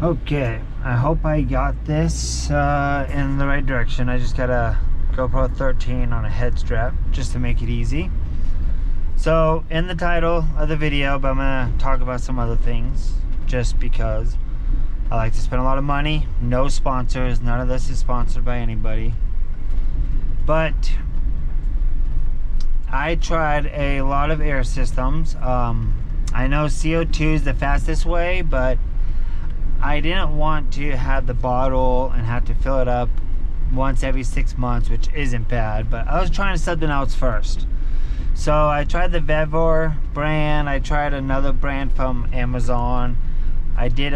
Okay, I hope I got this in the right direction. I just got a GoPro 13 on a head strap just to make it easy. So in the title of the video, but I'm gonna talk about some other things just because I like to spend a lot of money. No sponsors, none of this is sponsored by anybody. But I tried a lot of air systems. I know C02 is the fastest way, but I didn't want to have the bottle and have to fill it up once every 6 months, which isn't bad, but I was trying something else first. So I tried the Vevor brand. I tried another brand from Amazon. I did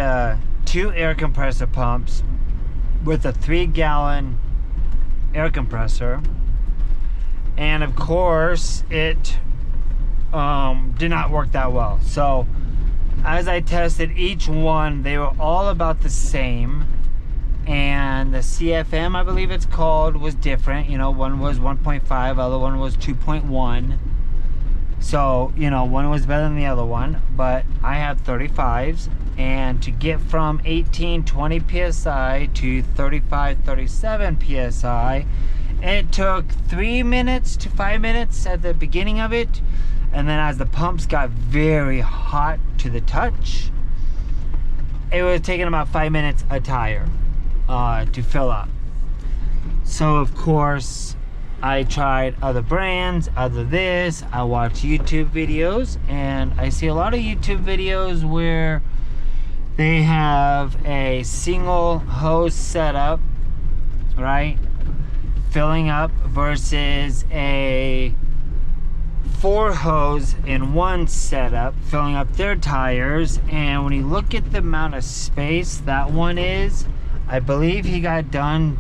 2 air compressor pumps with a 3-gallon air compressor, and of course it did not work that well. So as I tested each one, they were all about the same, and the CFM, I believe it's called, was different. You know, one was 1.5, other one was 2.1. So, you know, one was better than the other one, but I have 35s, and to get from 18-20 psi to 35-37 psi, it took 3 minutes to 5 minutes at the beginning of it, and then as the pumps got very hot to the touch, it was taking about 5 minutes a tire to fill up. So of course I tried other brands, other this. I watch YouTube videos, and I see a lot of YouTube videos where they have a single hose setup, right, filling up, versus a 4 hose in one setup filling up their tires. And when you look at the amount of space that one is, I believe he got done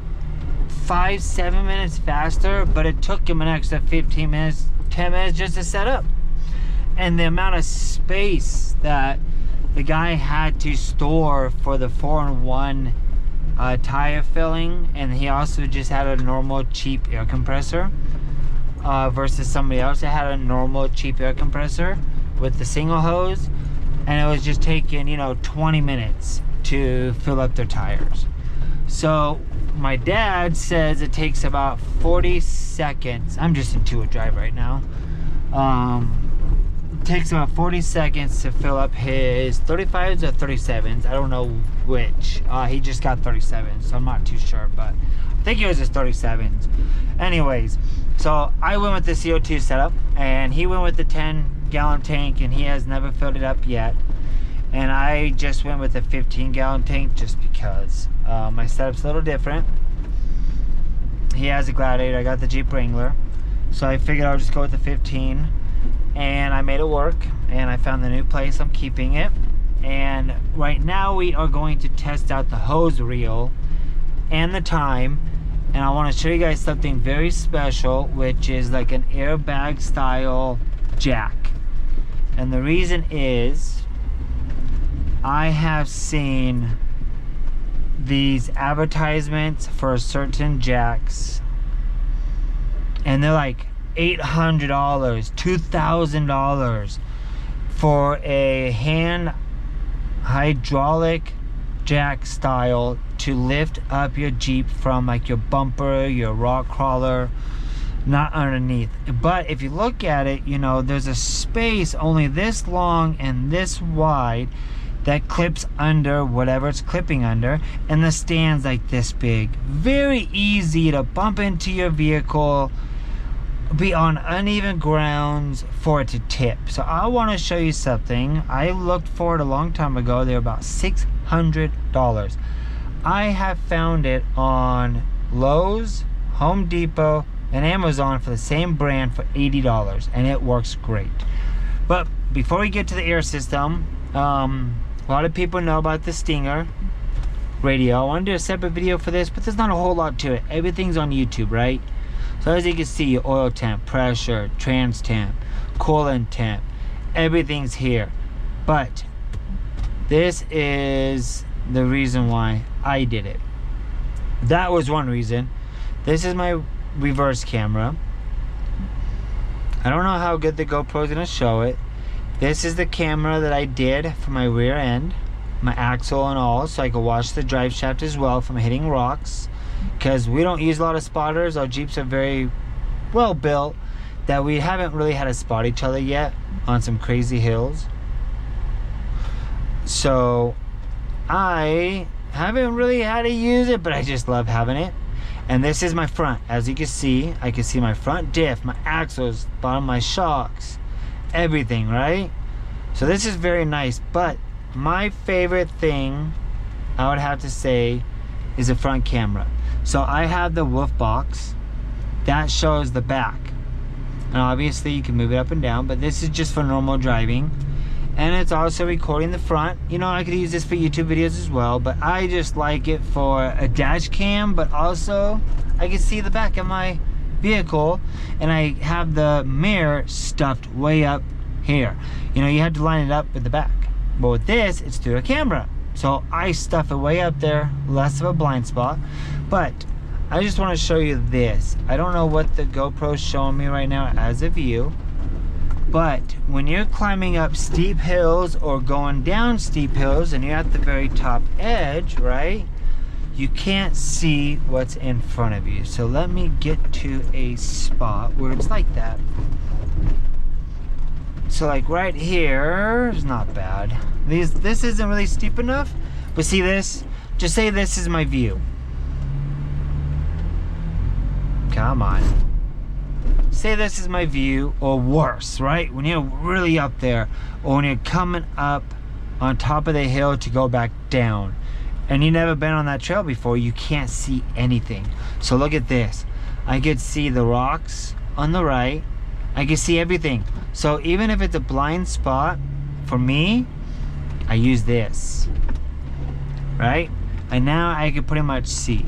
5-7 minutes faster, but it took him an extra 15 minutes, 10 minutes just to set up. And the amount of space that the guy had to store for the 4-in-1 tire filling, and he also just had a normal cheap air compressor, versus somebody else that had a normal cheap air compressor with the single hose, and it was just taking, you know, 20 minutes to fill up their tires. So my dad says it takes about 40 seconds. I'm just in two-wheel drive right now. It takes about 40 seconds to fill up his 35s or 37s. I don't know which. He just got 37s, so I'm not too sure, but I think it was his 37s. Anyways, so I went with the CO2 setup, and he went with the 10-gallon tank, and he has never filled it up yet. And I just went with the 15-gallon tank just because my setup's a little different. He has a Gladiator, I got the Jeep Wrangler, so I figured I'll just go with the 15, and I made it work, and I found the new place. I'm keeping it, and right now we are going to test out the hose reel and the time. And I want to show you guys something very special, which is like an airbag style jack. And the reason is, I have seen these advertisements for certain jacks, and they're like $800, $2,000 for a hand hydraulic jack style to lift up your Jeep from like your bumper, your rock crawler, not underneath. But if you look at it, you know, there's a space only this long and this wide that clips under whatever it's clipping under, and the stand's like this big. Very easy to bump into your vehicle, be on uneven grounds for it to tip. So I want to show you something. I looked for it a long time ago. They're about $600. I have found it on Lowe's, Home Depot, and Amazon for the same brand for $80, and it works great. But before we get to the air system, a lot of people know about the Stinger radio. I want to do a separate video for this, but there's not a whole lot to it. Everything's on YouTube, right? So as you can see, oil temp, pressure, trans temp, coolant temp, everything's here. But this is the reason why I did it. That was one reason. This is my reverse camera. I don't know how good the GoPro is going to show it. This is the camera that I did for my rear end. my axle and all, so I can watch the drive shaft as well from hitting rocks, because we don't use a lot of spotters. Our Jeeps are very well built that we haven't really had to spot each other yet on some crazy hills. So I haven't really had to use it, but I just love having it. And this is my front. As you can see, I can see my front diff, my axles, bottom of my shocks, everything, right? So this is very nice. But my favorite thing, I would have to say, is the front camera. So I have the wolf box that shows the back, and obviously you can move it up and down, but this is just for normal driving. And it's also recording the front. You know, I could use this for YouTube videos as well, but I just like it for a dash cam, but also I can see the back of my vehicle, and I have the mirror stuffed way up here. You know, you have to line it up with the back. But with this, it's through a camera. So I stuff it way up there, less of a blind spot. But I just want to show you this. I don't know what the GoPro's showing me right now as a view, but when you're climbing up steep hills or going down steep hills and you're at the very top edge, right, you can't see what's in front of you. So let me get to a spot where it's like that. So like right here is not bad. This isn't really steep enough, but see this? Just say this is my view. Come on. Say this is my view, or worse, right? When you're really up there, or when you're coming up on top of the hill to go back down, and you've never been on that trail before, you can't see anything. So look at this. I could see the rocks on the right. I can see everything. So even if it's a blind spot, for me, I use this, right? And now I can pretty much see.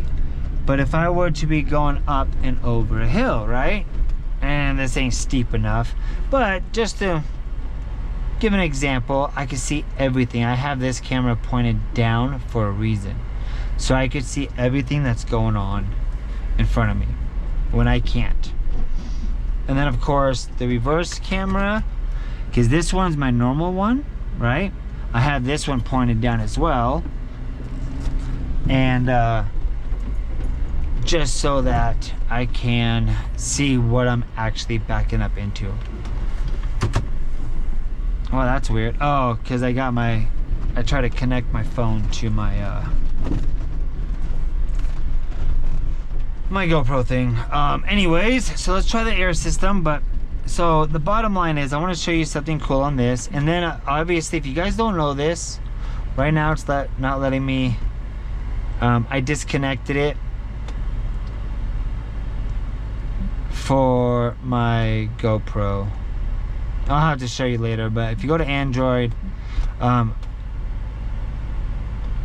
But if I were to be going up and over a hill, right? And this ain't steep enough, but just to give an example, I can see everything. I have this camera pointed down for a reason, so I could see everything that's going on in front of me when I can't. And then of course the reverse camera, because this one's my normal one, right? I have this one pointed down as well, and just so that I can see what I'm actually backing up into. Oh, that's weird. Oh, because I try to connect my phone to my my GoPro thing. Anyways, so let's try the air system. But so the bottom line is, I want to show you something cool on this. And then obviously, if you guys don't know this, right now it's not letting me. I disconnected it for my GoPro. I'll have to show you later, but if you go to Android, I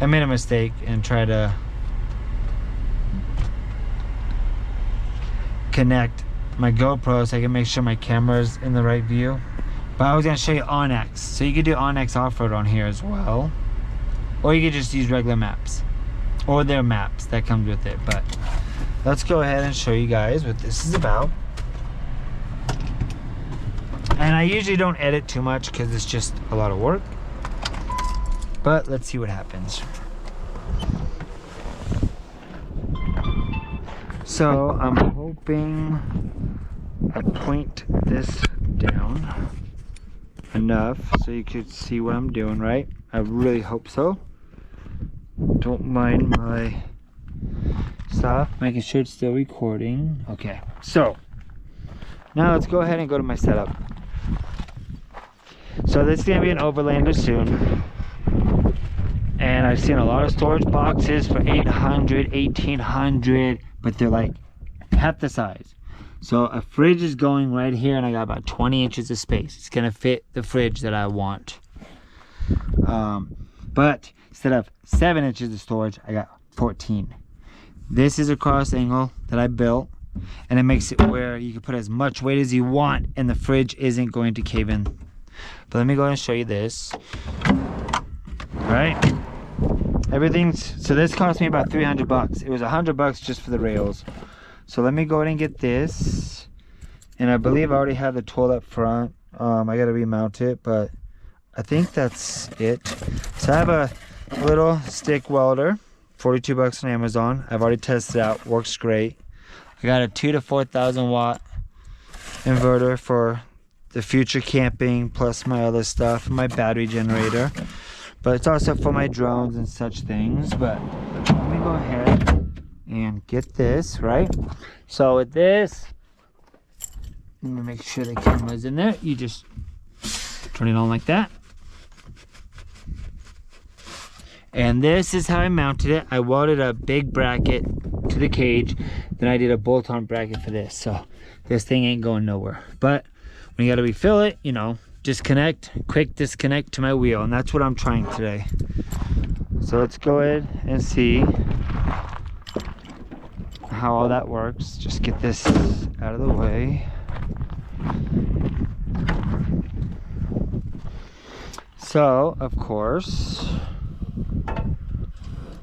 made a mistake and tried to connect my GoPro so I can make sure my camera's in the right view. But I was gonna show you OnX, so you could do OnX off-road on here as well, or you could just use regular maps, or their maps that comes with it. But let's go ahead and show you guys what this is about. And I usually don't edit too much because it's just a lot of work. But let's see what happens. So I'm hoping I point this down enough so you could see what I'm doing, right? I really hope so. Don't mind my stuff, making sure it's still recording. Okay, so now let's go ahead and go to my setup. So this is gonna be an overlander soon, and I've seen a lot of storage boxes for 800, 1800, but they're like half the size. So a fridge is going right here, and I got about 20 inches of space. It's gonna fit the fridge that I want. But instead of 7 inches of storage, I got 14. This is a cross angle that I built, and it makes it where you can put as much weight as you want and the fridge isn't going to cave in. But let me go ahead and show you this. Right, so this cost me about 300 bucks. It was 100 bucks just for the rails. So let me go ahead and get this, and I believe I already have the tool up front. I gotta remount it, but I think that's it. So I have little stick welder, 42 bucks on Amazon. I've already tested it out, works great. I got a 2,000 to 4,000 watt inverter for the future camping, plus my other stuff, my battery generator. But it's also for my drones and such things. But let me go ahead and get this, right? So with this, let me make sure the camera's in there. You just turn it on like that. And this is how I mounted it. I welded a big bracket to the cage. Then I did a bolt-on bracket for this. So this thing ain't going nowhere. But when you gotta refill it, you know, disconnect, quick disconnect to my wheel. And that's what I'm trying today. So let's go ahead and see how all that works. Just get this out of the way. So, of course,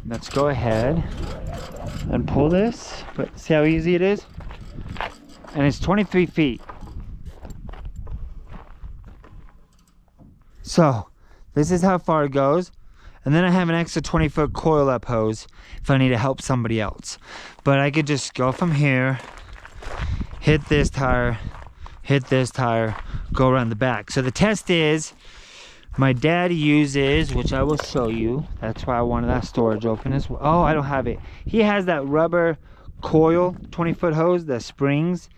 let's go ahead and pull this. But see how easy it is? And it's 23 feet. So, this is how far it goes. And then I have an extra 20-foot coil up hose if I need to help somebody else. But I could just go from here, hit this tire, go around the back. So the test is, my dad uses, which I will show you. That's why I wanted that storage open as well. Oh, I don't have it. He has that rubber coil, 20-foot hose, that springs.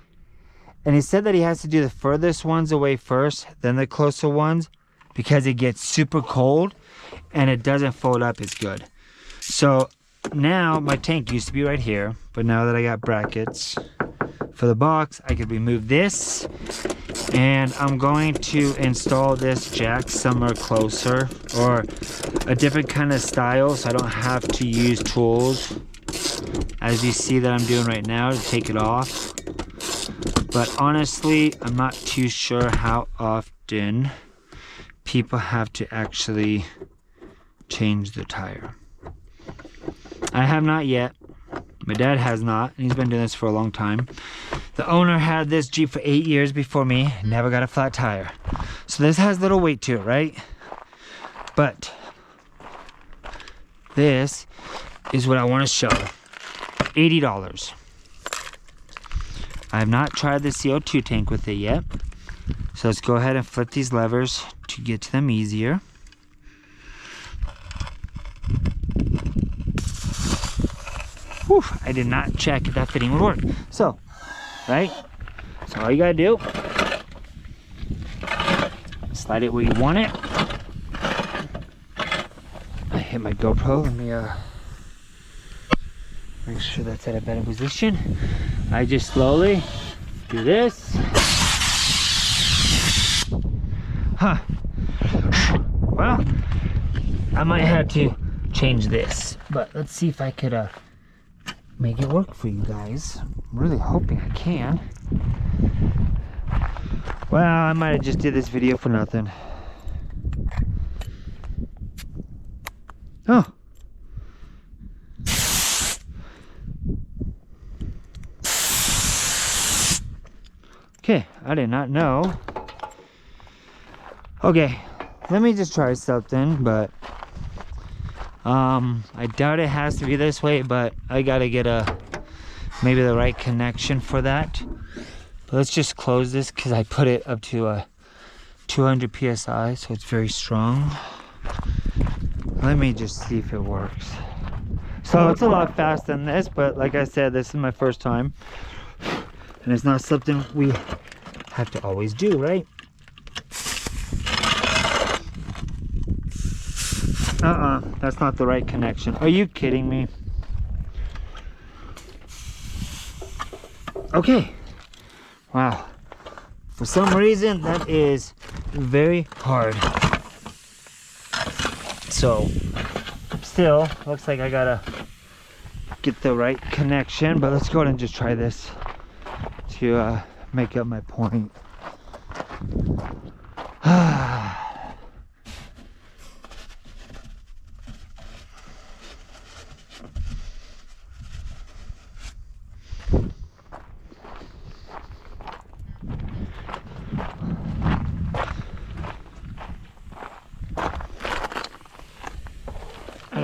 And he said that he has to do the furthest ones away first, then the closer ones, because it gets super cold and it doesn't fold up as good. So now my tank used to be right here, but now that I got brackets for the box, I could remove this. And I'm going to install this jack somewhere closer, or a different kind of style, so I don't have to use tools, as you see that I'm doing right now, to take it off. But honestly, I'm not too sure how often people have to actually change the tire. I have not yet. My dad has not, and he's been doing this for a long time. The owner had this Jeep for 8 years before me, never got a flat tire. So this has little weight to it, right? But this is what I want to show. $80. I have not tried the CO2 tank with it yet. So let's go ahead and flip these levers to get to them easier. Whew, I did not check if that fitting would work. So, right? So all you gotta do, slide it where you want it. I hit my GoPro. Let me make sure that's at a better position. I just slowly do this. Huh. Well, I might have to change this, but let's see if I could make it work for you guys. I'm really hoping I can. Well, I might have just did this video for nothing. Oh. Okay, I did not know. Okay, let me just try something, but I doubt it has to be this way, but I gotta get maybe the right connection for that. But let's just close this because I put it up to 200 psi, so it's very strong. Let me just see if it works. So it's a lot faster than this, but like I said, this is my first time, and it's not something we have to always do, right? That's not the right connection. Are you kidding me? Okay. Wow. For some reason, that is very hard. So, still, looks like I gotta get the right connection, but let's go ahead and just try this to make up my point.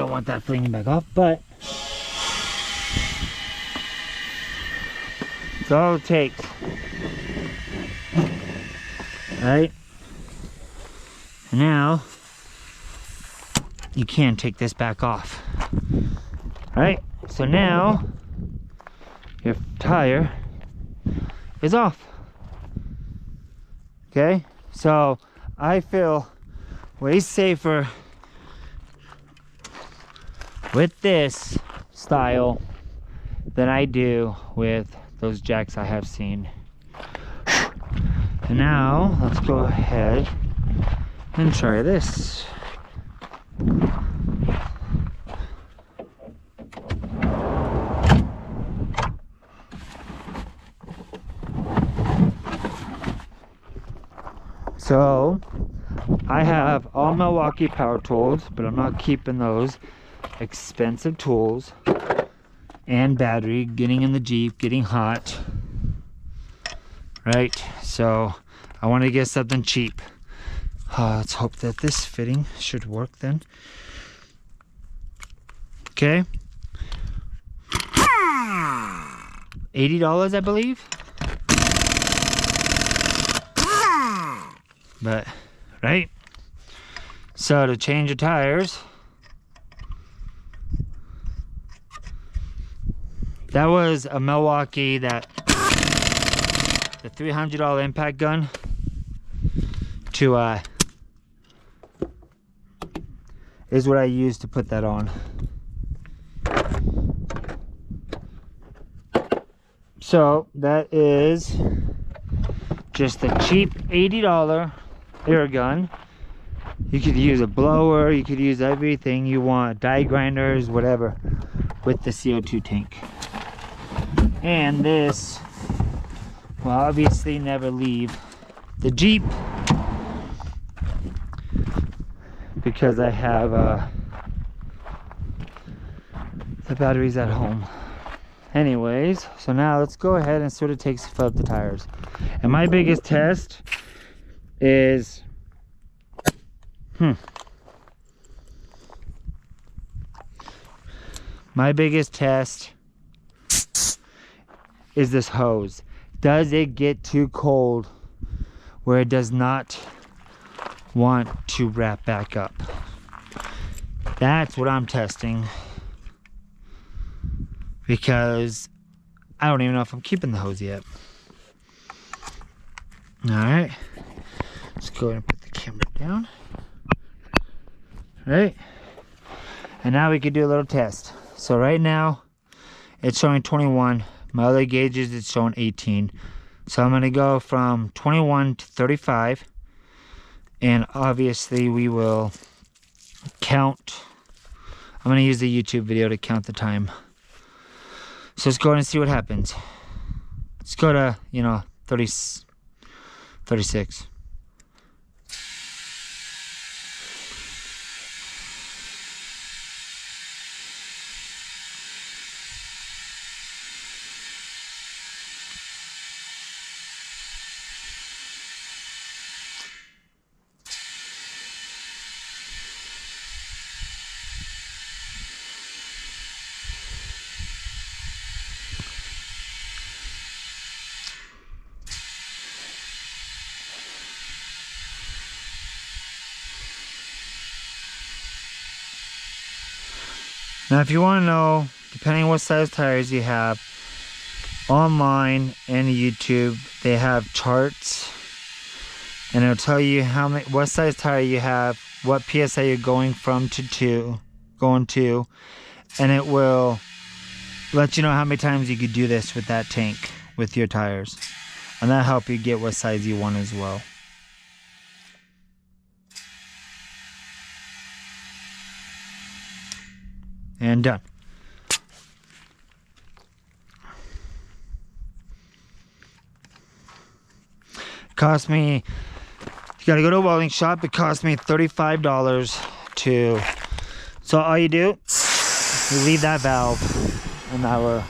don't want that flinging back off, but it's all it takes. Right? Now you can take this back off. Right? So now your tire is off. Okay? So I feel way safer with this style than I do with those jacks I have seen. And now let's go ahead and try this. So I have all Milwaukee power tools, but I'm not keeping those expensive tools and battery. Getting in the Jeep, getting hot, right? So I want to get something cheap. Let's hope that this fitting should work then. Okay, $80 I believe. But right, so to change the tires, that was a Milwaukee, the $300 impact gun to is what I used to put that on. So that is just a cheap $80 air gun. You could use a blower, you could use everything you want, die grinders, whatever, with the CO2 tank. And this will obviously never leave the Jeep because I have the batteries at home. Anyways, so now let's go ahead and see what it takes to fill up the tires. And my biggest test is my biggest test is this hose. Does it get too cold where it does not want to wrap back up? That's what I'm testing, because I don't even know if I'm keeping the hose yet. All right, let's go ahead and put the camera down. All right, and now we can do a little test. So right now it's showing 21. My other gauges, it's showing 18. So I'm gonna go from 21 to 35, and obviously we will count. I'm gonna use the YouTube video to count the time. So let's go ahead and see what happens. Let's go to, 36. Now, if you want to know, depending on what size tires you have, online and YouTube, they have charts, and it'll tell you what size tire you have, what PSI you're going from to, and it will let you know how many times you could do this with that tank with your tires, and that'll help you get what size you want as well. And done. Cost me, you gotta go to a welding shop. It cost me $35 to, so all you do, you leave that valve, and that will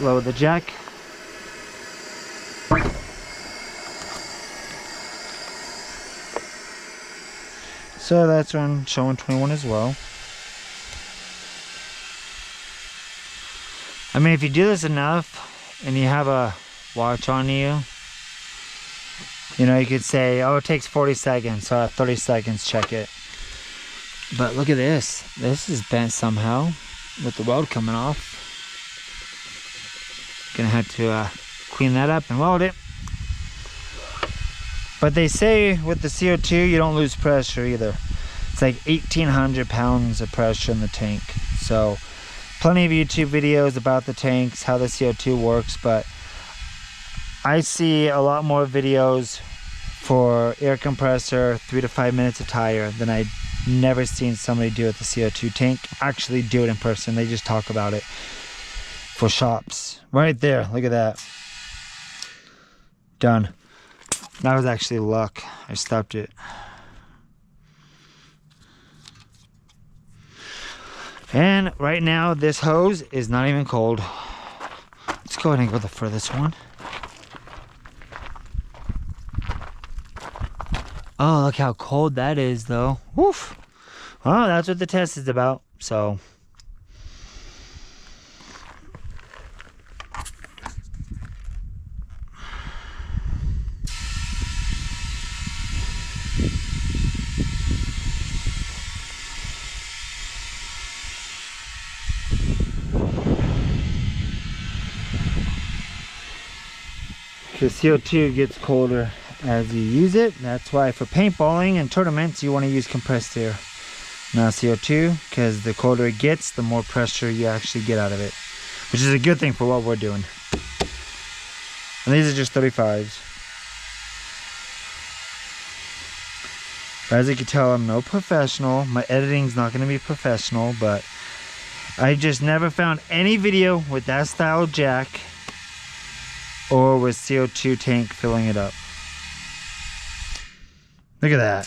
lower the jack. So that's on showing 21 as well. I mean, if you do this enough and you have a watch on you, you know, you could say, oh, it takes 40 seconds, so at 30 seconds, check it. But look at this. This is bent somehow with the weld coming off. Gonna have to clean that up and weld it. But they say with the CO2, you don't lose pressure either. It's like 1,800 pounds of pressure in the tank. So plenty of YouTube videos about the tanks, how the CO2 works, but I see a lot more videos for air compressor, 3 to 5 minutes of tire, than I never seen somebody do with the CO2 tank. Actually do it in person. They just talk about it for shops. Right there, look at that. Done. That was actually luck. I stopped it. And right now, this hose is not even cold. Let's go ahead and go the furthest one. Oh, look how cold that is, though. Woof. Well, that's what the test is about, so. The CO2 gets colder as you use it. That's why for paintballing and tournaments you want to use compressed air, not CO2, because the colder it gets, the more pressure you actually get out of it, which is a good thing for what we're doing. And these are just 35s. As you can tell, I'm no professional. My editing's not going to be professional, but I just never found any video with that style jack or with CO2 tank filling it up. Look at that.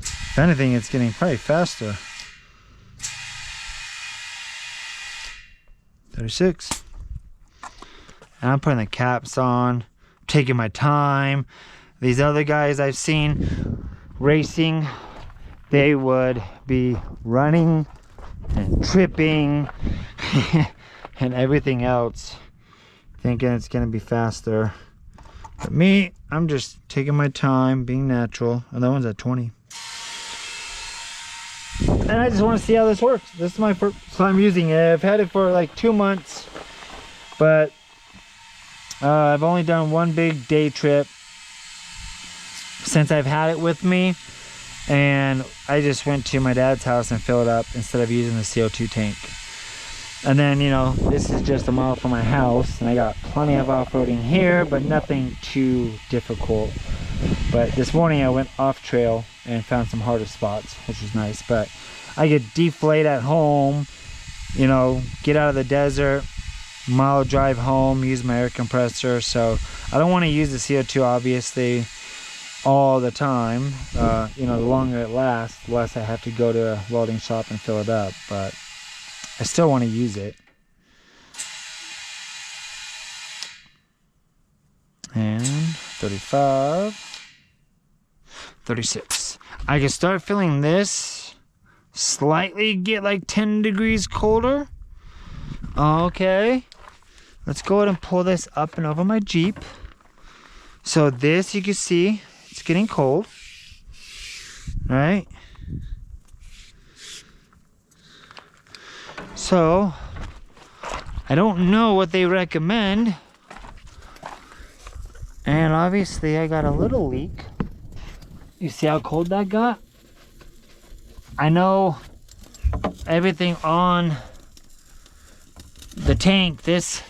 If anything, it's getting probably faster. 36. And I'm putting the caps on, taking my time. These other guys I've seen racing, they would be running and tripping and everything else, thinking it's gonna be faster. But me, I'm just taking my time, being natural. And that one's at 20. And I just want to see how this works. This is my first time using it. I've had it for like 2 months, but I've only done one big day trip since I've had it with me, and I just went to my dad's house and filled it up instead of using the CO2 tank. And then, you know, this is just a mile from my house, and I got plenty of off-roading here, but nothing too difficult. But this morning I went off trail and found some harder spots, which was nice. But I could deflate at home, you know, get out of the desert, mile drive home, use my air compressor. So I don't want to use the CO2 obviously all the time. You know, the longer it lasts, the less I have to go to a welding shop and fill it up. But I still want to use it. And 35, 36. I can start feeling this slightly get like 10 degrees colder. Okay. Let's go ahead and pull this up and over my Jeep. So this, you can see, it's getting cold. Right? So, I don't know what they recommend. And obviously I got a little leak. You see how cold that got? I know everything on the tank, this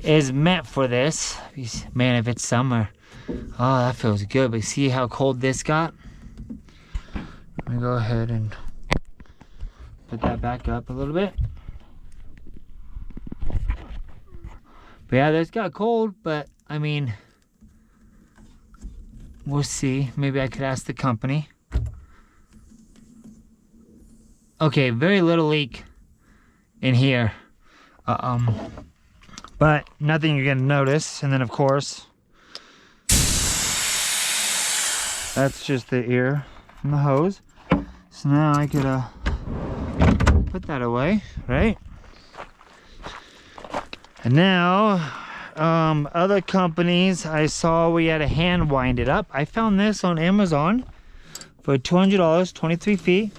is meant for this. Man, if it's summer, oh, that feels good. But see how cold this got? Let me go ahead and put that back up a little bit. But yeah, this got cold, but I mean, we'll see. Maybe I could ask the company. Okay, very little leak in here. But nothing you're gonna notice. And then of course, that's just the ear from the hose. So now I could put that away, right? And now, other companies I saw we had a hand wind it up. I found this on Amazon for $200, 23 feet,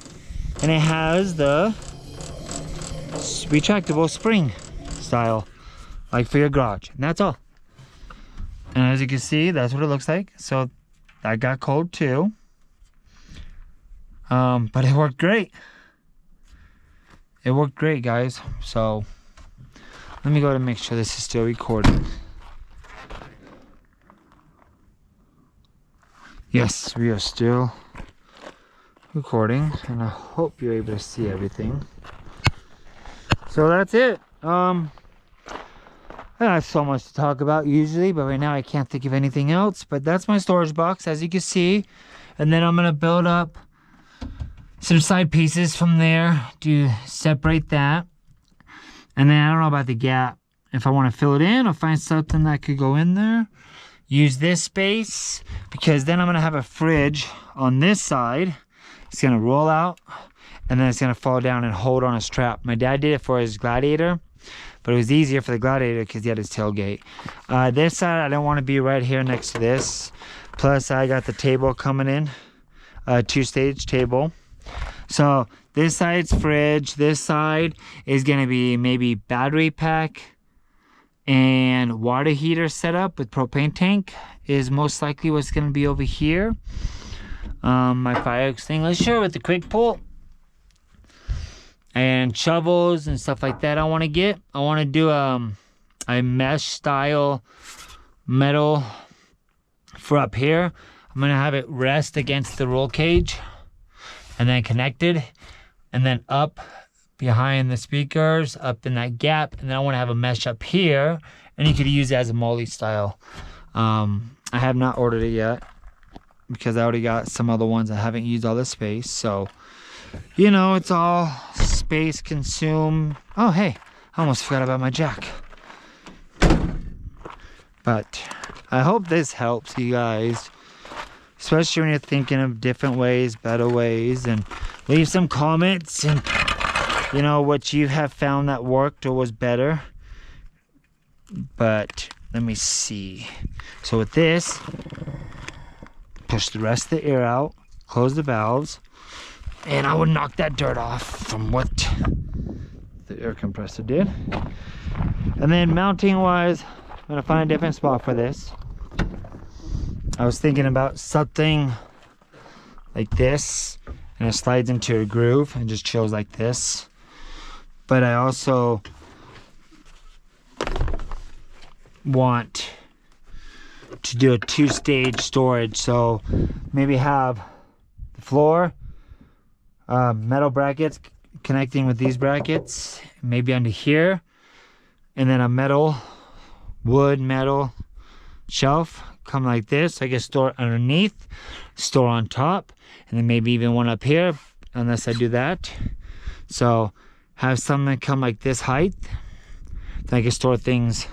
and it has the retractable spring style, like for your garage, and that's all. And as you can see, that's what it looks like. So that got cold too, but it worked great. It worked great, guys. So let me go to make sure this is still recording. Yes, we are still recording, and I hope you're able to see everything. So that's it. I have so much to talk about usually, but right now I can't think of anything else. But that's my storage box, as you can see. And then I'm gonna build up some side pieces from there to separate that. And then I don't know about the gap, if I want to fill it in or find something that could go in there. Use this space, because then I'm gonna have a fridge on this side. It's gonna roll out, and then it's gonna fall down and hold on a strap. My dad did it for his Gladiator, but it was easier for the Gladiator because he had his tailgate. This side, I don't want to be right here next to this. Plus, I got the table coming in, two-stage table. So this side's fridge. This side is gonna be maybe battery pack and water heater setup with propane tank is most likely what's gonna be over here. My fire extinguisher with the quick pull and shovels and stuff like that I want to get. I want to do a mesh style metal for up here. I'm gonna have it rest against the roll cage and then connected, and then up behind the speakers, up in that gap, and then I want to have a mesh up here, and you could use it as a molly style. I have not ordered it yet because I already got some other ones. I haven't used all the space, so you know, it's all space consume. Oh hey, I almost forgot about my jack. But I hope this helps you guys, especially when you're thinking of different ways, better ways, and leave some comments and you know what you have found that worked or was better. But let me see. So with this, push the rest of the air out, close the valves, and I would knock that dirt off from what the air compressor did. And then mounting wise, I'm gonna find a different spot for this. I was thinking about something like this, and it slides into a groove and just chills like this. But I also want to do a two-stage storage, so maybe have the floor, metal brackets connecting with these brackets, maybe under here, and then a metal, wood metal shelf come like this. I can store underneath, store on top, and then maybe even one up here, unless I do that. So have something come like this height. Then I can store things,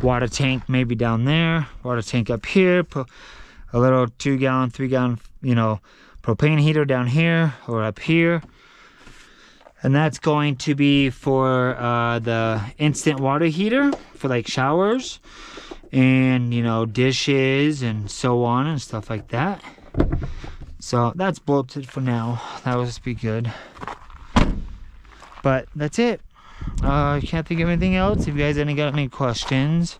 water tank maybe down there, water tank up here, put a little 2-gallon, 3-gallon, you know, propane heater down here or up here. And that's going to be for the instant water heater for like showers and, you know, dishes and so on and stuff like that. So that's bolted for now. That would be good. But that's it. I can't think of anything else. If you guys any got any questions,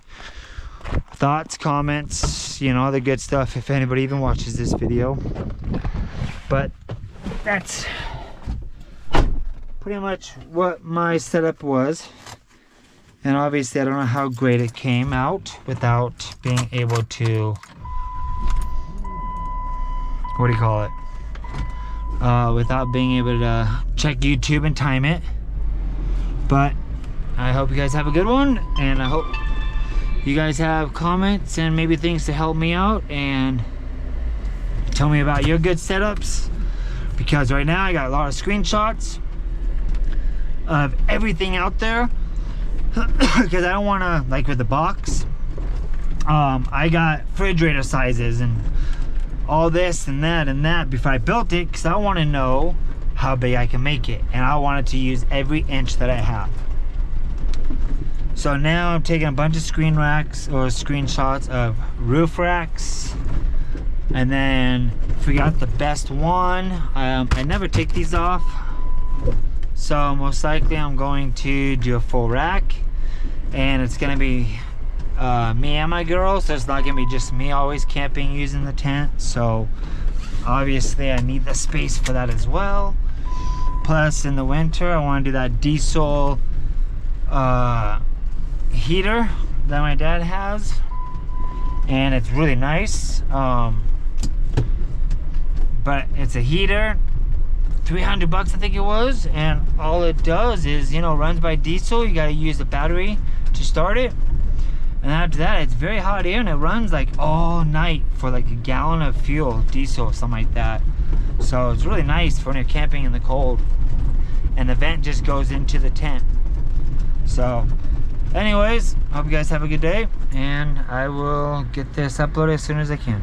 thoughts, comments, you know, the good stuff, if anybody even watches this video. But that's pretty much what my setup was. And obviously I don't know how great it came out without being able to, what do you call it? Without being able to check YouTube and time it. But I hope you guys have a good one, and I hope you guys have comments and maybe things to help me out and tell me about your good setups, because right now I got a lot of screenshots of everything out there because I don't want to, like with the box, I got refrigerator sizes and all this and that before I built it, because I want to know how big I can make it, and I wanted to use every inch that I have. So now I'm taking a bunch of screen racks or screenshots of roof racks, and then figure out the best one. I never take these off, so most likely I'm going to do a full rack, and it's gonna be me and my girl, so it's not gonna be just me always camping using the tent. So obviously I need the space for that as well. Plus in the winter I want to do that diesel heater that my dad has, and it's really nice. But it's a heater, 300 bucks I think it was, and all it does is, you know, runs by diesel. You got to use the battery to start it, and after that it's very hot air, and it runs like all night for like a gallon of fuel, diesel or something like that. So it's really nice for when you're camping in the cold, and the vent just goes into the tent. So anyways, hope you guys have a good day, and I will get this uploaded as soon as I can.